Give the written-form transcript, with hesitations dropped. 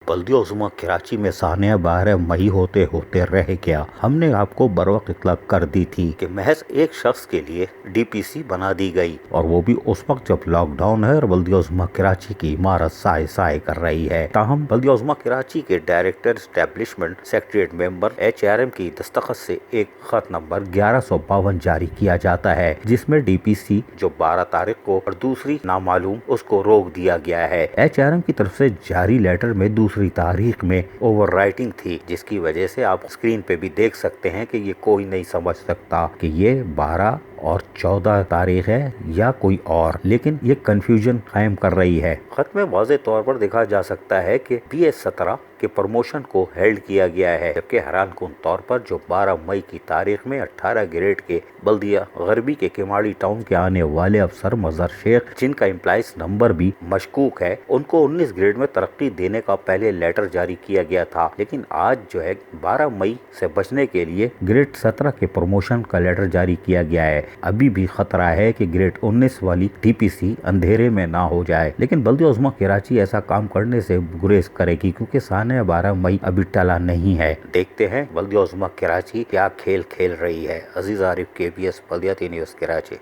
बल्दिया उज़्मा कराची में सानिया 12 मई होते होते रह गया। हमने आपको बरवक्त इत्तला कर दी थी कि महज एक शख्स के लिए डीपीसी बना दी गई, और वो भी उस वक्त जब लॉकडाउन है और बल्दिया उज़्मा कराची की इमारत साए साए कर रही है। ताहम बल्दिया उज़्मा कराची के director establishment secretariat member HRM की दस्तखत से एक खत नंबर 1152 जारी किया जाता है, जिसमें डीपीसी जो 12 तारीख को और दूसरी नामालूम उसको रोक दिया गया है। HRM की तरफ से जारी लेटर में दूसरी तारीख में ओवर राइटिंग थी, जिसकी वजह से आप स्क्रीन पे भी देख सकते हैं कि ये कोई नहीं समझ सकता कि ये 12 और 14 तारीख है या कोई और, लेकिन ये कंफ्यूजन कायम कर रही है। खत में वाज़े तौर पर देखा जा सकता है कि PS17 के प्रमोशन को हेल्ड किया गया है, जबकि हैरान कुन तौर पर जो 12 मई की तारीख में 18 ग्रेड के बल्दिया गरबी के केमाड़ी टाउन के आने वाले अफसर मजहर शेख, जिनका एम्प्लॉइज नंबर भी मशकूक है, उनको 19 ग्रेड में तरक्की देने का पहले लेटर जारी किया गया था। लेकिन आज जो है 12 मई से बचने के लिए ग्रेड 17 के प्रमोशन का लेटर जारी किया गया है। अभी भी खतरा है कि ग्रेड 19 वाली डीपीसी अंधेरे में ना हो जाए, लेकिन बल्दिया उज़्मा कराची ऐसा काम करने से गुरेज करेगी, क्योंकि सानिया 12 मई अभी टला नहीं है। देखते हैं बल्दिया उज़्मा कराची क्या खेल खेल रही है। अजीज आरिफ, KBS बल्दियाती न्यूज़ कराची।